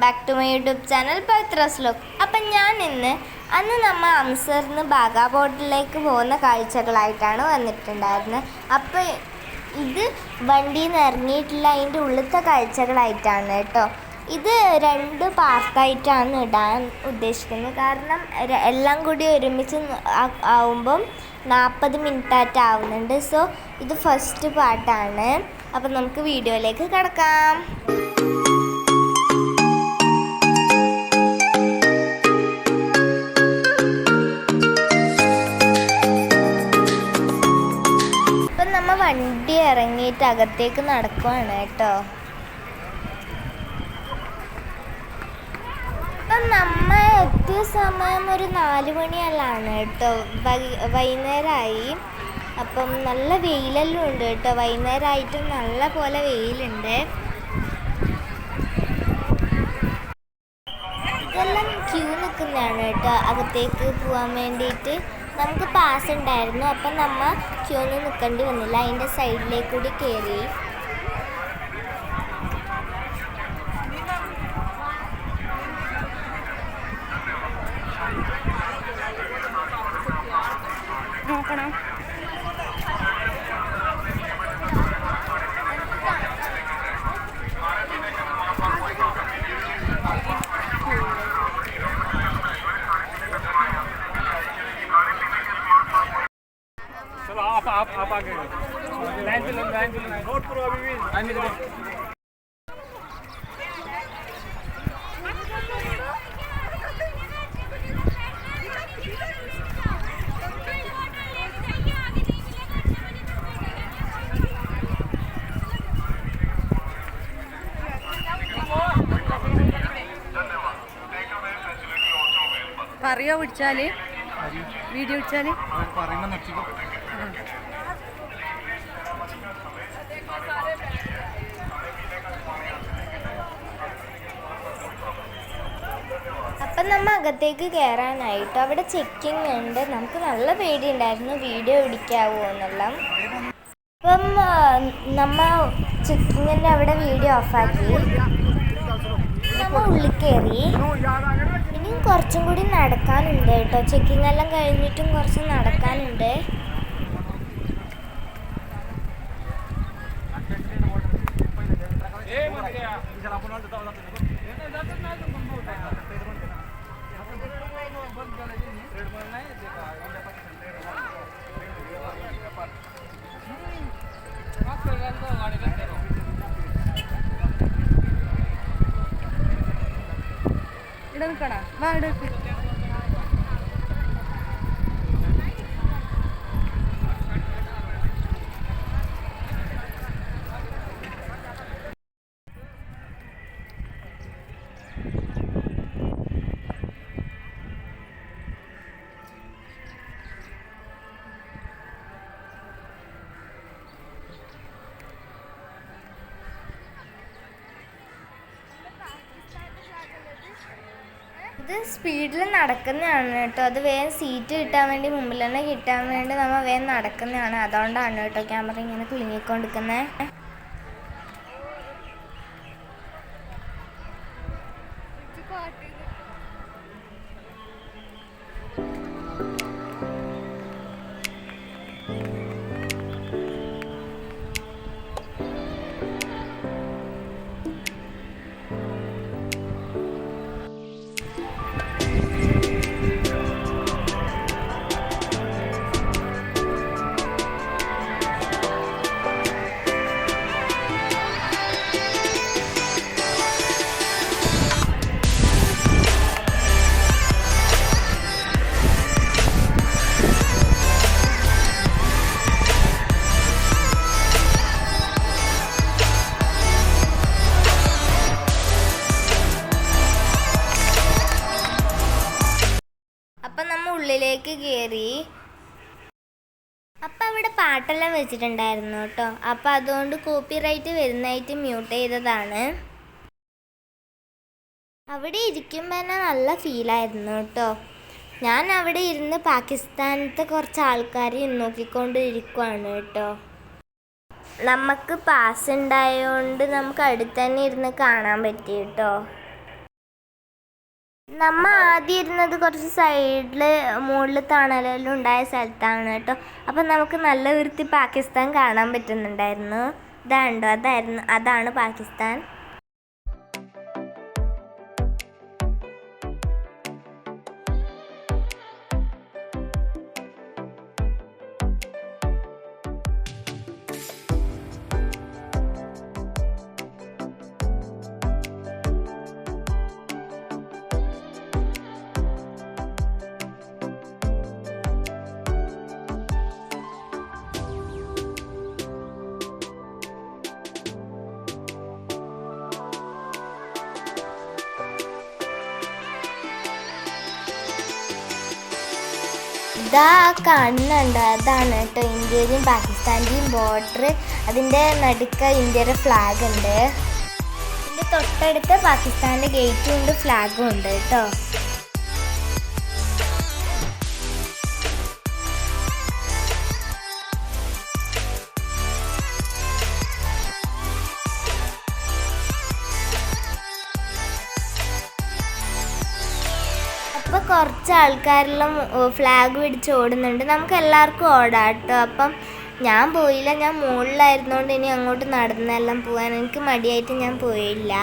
Back to my YouTube channel Pavithra's vlog. അപ്പം ഞാൻ അന്ന് നമ്മൾ അംസറിന് ബാഗാ ബോർഡിലേക്ക് പോകുന്ന കാഴ്ചകളായിട്ടാണ് വന്നിട്ടുണ്ടായിരുന്നത്. അപ്പോൾ ഇത് വണ്ടിയിൽ നിന്ന് ഇറങ്ങിയിട്ടില്ല, അതിൻ്റെ ഉള്ളിലത്തെ കാഴ്ചകളായിട്ടാണ് കേട്ടോ. ഇത് 2 പാർട്ടായിട്ടാണ് ഇടാൻ ഉദ്ദേശിക്കുന്നത്. കാരണം എല്ലാം കൂടി ഒരുമിച്ച് ആവുമ്പം 40 മിനിറ്റായിട്ട് ആവുന്നുണ്ട്. സോ ഇത് ഫസ്റ്റ് പാർട്ടാണ്. അപ്പം നമുക്ക് വീഡിയോയിലേക്ക് കിടക്കാം. ഇപ്പം നമ്മൾ വണ്ടി ഇറങ്ങിയിട്ട് അകത്തേക്ക് നടക്കുവാണ് കേട്ടോ. അപ്പം നമ്മൾ എത്തിയ സമയം ഒരു 4 മണിയെല്ലാണ് കേട്ടോ. വൈകുന്നേരമായി. അപ്പം നല്ല വെയിലെല്ലാം ഉണ്ട് കേട്ടോ. വൈകുന്നേരമായിട്ടും നല്ല പോലെ വെയിലുണ്ട്. ഇതെല്ലാം ക്യൂ നിൽക്കുന്നതാണ് കേട്ടോ അകത്തേക്ക് പോകാൻ വേണ്ടിയിട്ട്. നമുക്ക് പാസ് ഉണ്ടായിരുന്നു. അപ്പം നമ്മൾ ക്യൂ ഒന്നും നിൽക്കേണ്ടി വന്നില്ല, അതിൻ്റെ സൈഡിലേക്ക് കൂടി കയറി. നോക്കണം. चलो आप आगे लाइन पे नोट करो अभी भी आने दो. പറയോ പിടിച്ചാല് വീഡിയോ പിടിച്ചാല് അപ്പം നമ്മൾ അകത്തേക്ക് കയറാനായിട്ട് അവിടെ ചെക്കിങ് ഉണ്ട്. നമുക്ക് നല്ല പേടിയുണ്ടായിരുന്നു വീഡിയോ പിടിക്കാവോ എന്നെല്ലാം. അപ്പം നമ്മൾ ചെക്കിങ്ങിൻ്റെ അവിടെ വീഡിയോ ഓഫാക്കി നമ്മൾ ഉള്ളിൽ കയറി. ഇനിയും കുറച്ചും കൂടി നടക്കാനുണ്ട് കേട്ടോ. ചെക്കിങ് എല്ലാം കഴിഞ്ഞിട്ടും കുറച്ച് നടക്കാനുണ്ട്. ഇവിടെ നിൽക്കണ വാ ഇവിടെ. ഇത് സ്പീഡിൽ നടക്കുന്നതാണ് കേട്ടോ. അത് വേഗം സീറ്റ് കിട്ടാൻ വേണ്ടി, മുമ്പിൽ തന്നെ കിട്ടാൻ വേണ്ടി നമ്മൾ വേഗം നടക്കുന്നതാണ്. അതുകൊണ്ടാണ് കേട്ടോ ക്യാമറ ഇങ്ങനെ കുലുങ്ങിക്കൊണ്ടിരിക്കുന്നത്. അപ്പം നമ്മൾ ഉള്ളിലേക്ക് കയറി. അപ്പം അവിടെ പാട്ടെല്ലാം വെച്ചിട്ടുണ്ടായിരുന്നു കേട്ടോ. അപ്പം അതുകൊണ്ട് കോപ്പിറൈറ്റ് വരുന്നതായിട്ട് മ്യൂട്ട് ചെയ്തതാണ്. അവിടെ ഇരിക്കുമ്പോൾ തന്നെ നല്ല ഫീലായിരുന്നു കേട്ടോ. ഞാൻ അവിടെ ഇരുന്ന് പാകിസ്ഥാനത്തെ കുറച്ച് ആൾക്കാരെ നോക്കിക്കൊണ്ട് ഇരിക്കുവാണ് കേട്ടോ. നമുക്ക് പാസ് ഉണ്ടായതുകൊണ്ട് നമുക്ക് അടുത്ത് തന്നെ ഇരുന്ന് കാണാൻ പറ്റി കേട്ടോ. നമ്മ ആദ്യം ഇരുന്നത് കുറച്ച് സൈഡിൽ മുകളിൽ തണലെല്ലാം ഉണ്ടായ സ്ഥലത്താണ് കേട്ടോ. അപ്പം നമുക്ക് നല്ല വൃത്തി പാകിസ്ഥാൻ കാണാൻ പറ്റുന്നുണ്ടായിരുന്നു. ഇതാണ്ടോ, അതാണ് പാകിസ്ഥാൻ. ഇതാ കാണുന്നുണ്ട്, അതാണ് കേട്ടോ ഇന്ത്യയുടെയും പാകിസ്ഥാൻ്റെയും ബോർഡർ. അതിൻ്റെ നടുക്ക് ഇന്ത്യയുടെ ഫ്ലാഗ് ഉണ്ട്. ഇതിൻ്റെ തൊട്ടടുത്ത് പാകിസ്ഥാൻ്റെ ഗേറ്റും ഉണ്ട്, ഫ്ലാഗും ഉണ്ട് കേട്ടോ. അപ്പോൾ കുറച്ച് ആൾക്കാരെല്ലാം ഫ്ലാഗ് പിടിച്ച് ഓടുന്നുണ്ട്. നമുക്ക് എല്ലാവർക്കും ഓടാം കേട്ടോ. അപ്പം ഞാൻ പോയില്ല, ഞാൻ മുകളിലായിരുന്നോണ്ട് ഇനി അങ്ങോട്ട് നടന്നെല്ലാം പോകാൻ എനിക്ക് മടിയായിട്ട് ഞാൻ പോയില്ല.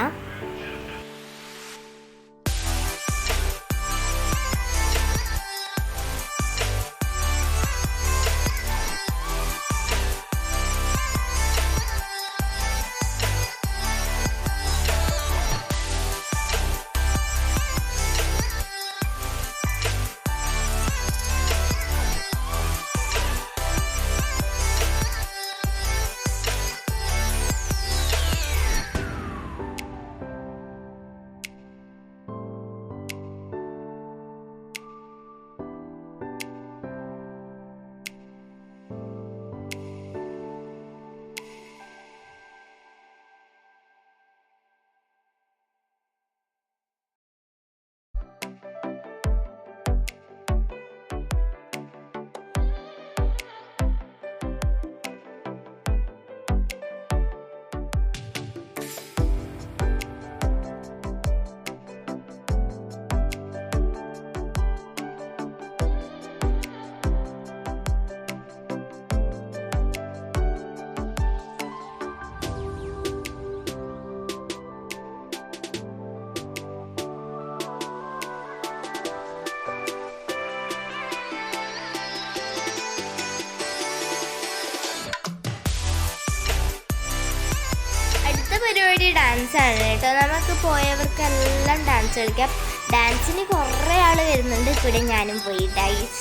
പരിപാടി ഡാൻസാണ് കേട്ടോ. നമുക്ക് പോയവർക്കെല്ലാം ഡാൻസ് കളിക്കാം. ഡാൻസിന് കുറേ ആൾ വരുന്നുണ്ട്. ഇവിടെ ഞാനും പോയി ഡൈസ്.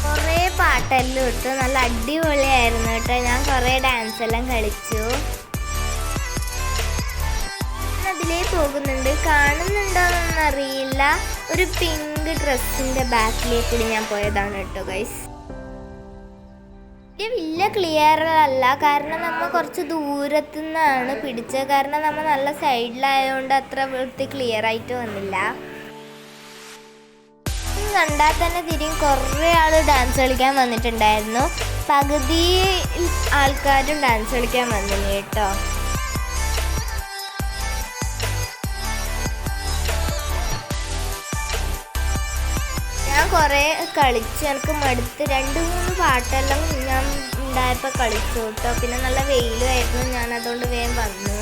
കുറേ പാട്ടെല്ലാം ഇട്ടു, നല്ല അടിപൊളിയായിരുന്നു കേട്ടോ. ഞാൻ കുറേ ഡാൻസ് എല്ലാം കളിച്ചു. അതിലേ പോകുന്നുണ്ട്, കാണുന്നുണ്ടോയെന്നൊന്നും അറിയില്ല. ഒരു പിങ്ക് ഡ്രസ്സിൻ്റെ ബാക്കിലേക്കൂടി ഞാൻ പോയതാണ് കേട്ടോ ഗൈസ്. വലിയ ക്ലിയർ അല്ല, കാരണം നമ്മൾ കുറച്ച് ദൂരത്തു നിന്നാണ് പിടിച്ചത്. കാരണം നമ്മൾ നല്ല സൈഡിലായതുകൊണ്ട് അത്ര വൃത്തി ക്ലിയർ ആയിട്ട് വന്നില്ല. കണ്ടാൽ തന്നെ തിരിയും കുറേ ആൾ ഡാൻസ് കളിക്കാൻ വന്നിട്ടുണ്ടായിരുന്നു. പകുതി ആൾക്കാരും ഡാൻസ് കളിക്കാൻ വന്നില്ല കേട്ടോ. ഞാൻ കുറേ കളിച്ചു, എനിക്ക് മടുത്ത് 2-3 പാട്ടെല്ലാം ഞാൻ ഉണ്ടായപ്പോൾ കളിച്ചു കേട്ടോ. പിന്നെ നല്ല വെയിലുമായിരുന്നു, ഞാൻ അതുകൊണ്ട് വേഗം വന്നു.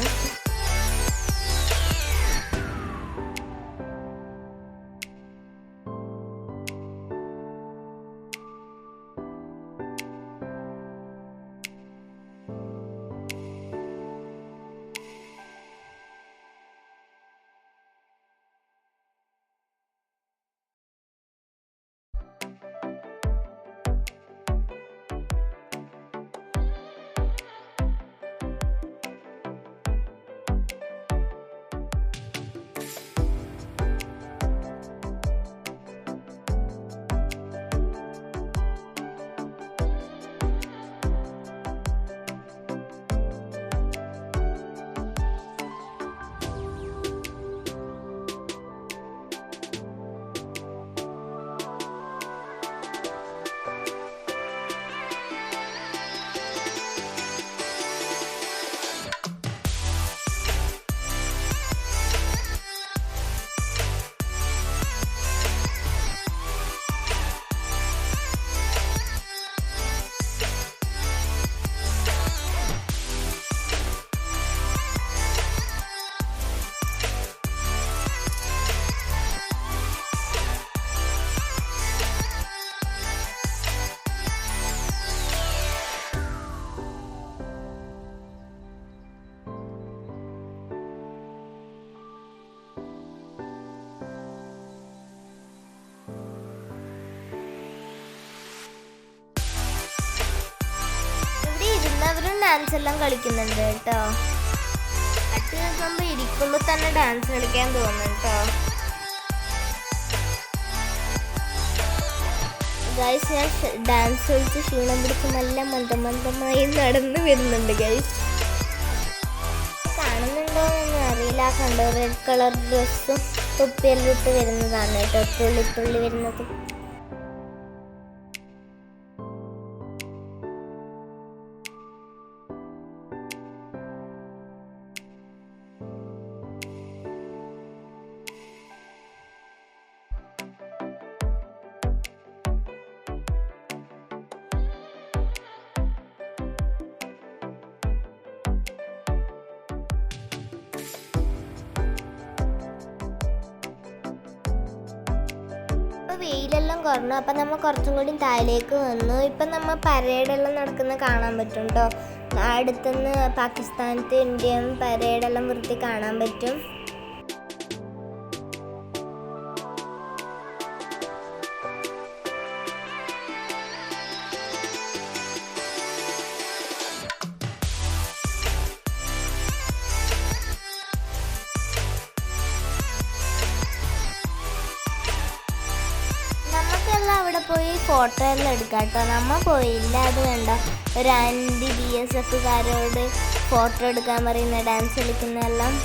ഡാൻസ് എല്ലാം കളിക്കുന്നുണ്ട് കേട്ടോ. പാട്ട് കേൾക്കുമ്പോൾ ഇരിക്കുമ്പോൾ തന്നെ ഡാൻസ് കളിക്കാൻ തോന്നും കേട്ടോ. ഗൈസ്, ഞാൻ ഡാൻസ് കളിച്ച് ക്ഷീണം പിടിച്ച് നല്ല മന്ദമന്ദമായി നടന്നു വരുന്നുണ്ട് ഗൈസ്. കാണുന്നുണ്ടോ എന്നൊന്നും അറിയില്ല. കണ്ടോ, റെഡ് കളർ ഡ്രസ്സും തൊപ്പിയെല്ലാം ഇട്ട് വരുന്നതാണ് കേട്ടോ, തുള്ളി തുള്ളി വരുന്നത്. വെയിലെല്ലാം കുറഞ്ഞു. അപ്പം നമ്മൾ കുറച്ചും കൂടി താഴേക്ക് വന്നു. ഇപ്പം നമ്മൾ പരേഡെല്ലാം നടക്കുന്നത് കാണാൻ പറ്റും കേട്ടോ. അടുത്തുനിന്ന് പാകിസ്ഥാനത്തെ ഇന്ത്യയും പരേഡെല്ലാം വൃത്തി കാണാൻ പറ്റും. അവിടെ പോയി ഫോട്ടോ എല്ലാം എടുക്കാം കേട്ടോ. നമ്മൾ പോയില്ല. അത് കണ്ട ഒരു ആൻറ്റി BSFകാരോട് ഫോട്ടോ എടുക്കാൻ പറയുന്ന ഡാൻസ് കളിക്കുന്നതെല്ലാം.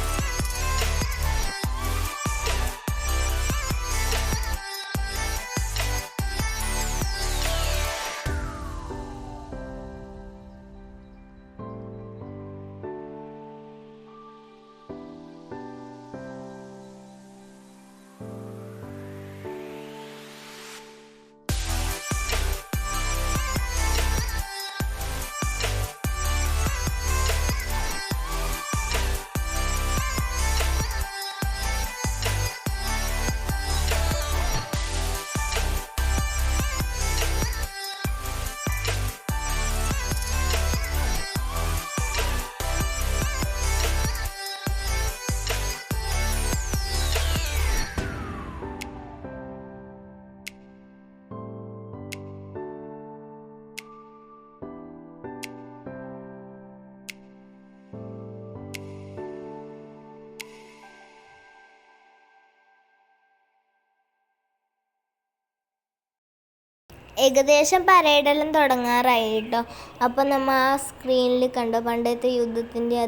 ഏകദേശം പരേഡെല്ലാം തുടങ്ങാറായി കേട്ടോ. അപ്പം നമ്മൾ ആ സ്ക്രീനിൽ കണ്ടോ, പണ്ടത്തെ യുദ്ധത്തിൻ്റെ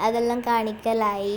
അതെല്ലാം കാണിക്കലായി.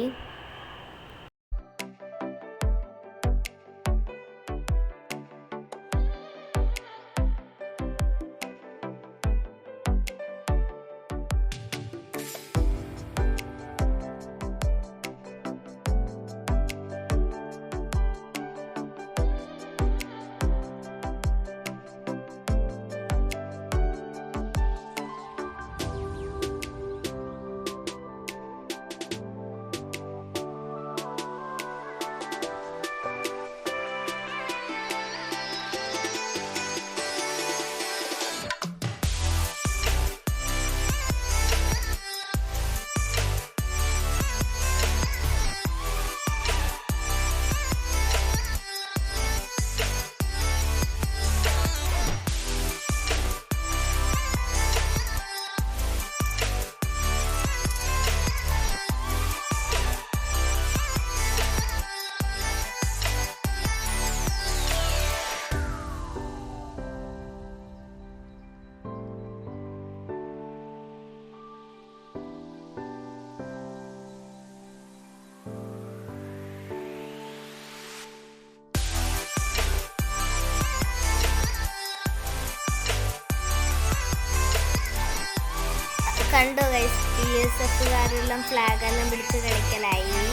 കണ്ടോ ഗൈസ്, BSFകാരെല്ലാം ഫ്ലാഗെല്ലാം പിടിച്ച് കളിക്കലായി.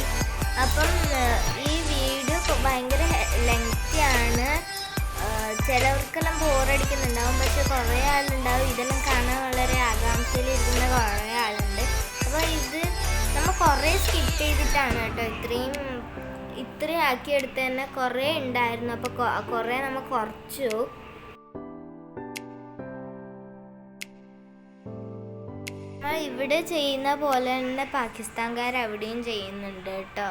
അപ്പം ഈ വീഡിയോ ഭയങ്കര ലെങ്തിയാണ്. ചിലവർക്കെല്ലാം ബോറടിക്കുന്നുണ്ടാവും. പക്ഷെ കുറേ ആളുണ്ടാവും ഇതെല്ലാം കാണാൻ വളരെ ആകാംക്ഷയിലിരിക്കുന്ന കുറേ ആളുണ്ട്. അപ്പോൾ ഇത് നമ്മൾ കുറേ സ്കിപ്പ് ചെയ്തിട്ടാണ് കേട്ടോ ഇത്രയും ആക്കിയെടുത്ത് തന്നെ. കുറേ ഉണ്ടായിരുന്നു, അപ്പോൾ കുറേ നമ്മൾ കുറച്ചു. ഇവിടെ ചെയ്യുന്ന പോലെ തന്നെ പാകിസ്ഥാൻകാർ അവിടെയും ചെയ്യുന്നുണ്ട് കേട്ടോ.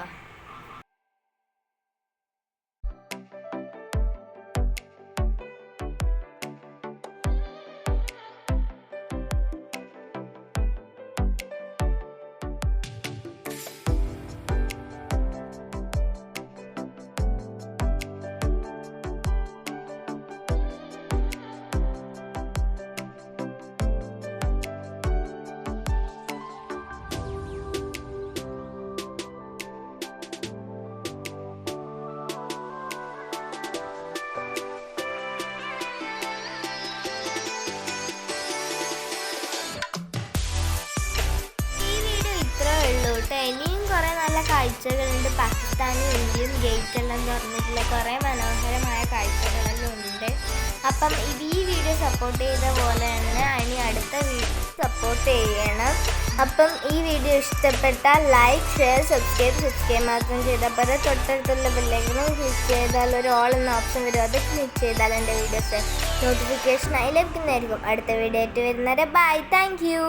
കാഴ്ചകളുണ്ട്. പാകിസ്ഥാനും ഇന്ത്യയും ഗേറ്റെല്ലാം തുറന്നിട്ടുള്ള കുറേ മനോഹരമായ കാഴ്ചകളെല്ലാം ഉണ്ട്. അപ്പം ഈ വീഡിയോ സപ്പോർട്ട് ചെയ്ത പോലെ തന്നെ ഇനി അടുത്ത വീഡിയോ സപ്പോർട്ട് ചെയ്യണം. അപ്പം ഈ വീഡിയോ ഇഷ്ടപ്പെട്ടാൽ ലൈക്ക്, ഷെയർ, സബ്സ്ക്രൈബ് മാത്രം ചെയ്താൽ പോലെ തൊട്ടടുത്തുള്ള ബെല്ലൈക്കനും ക്ലിക്ക് ചെയ്താൽ ഒരു ഓൾ എന്ന ഓപ്ഷൻ വരും. അത് ക്ലിക്ക് ചെയ്താൽ എൻ്റെ വീഡിയോസ് നോട്ടിഫിക്കേഷനായി ലഭിക്കുന്നതായിരിക്കും. അടുത്ത വീഡിയോ ആയിട്ട് വരുന്നവരെ ബൈ. Thank you.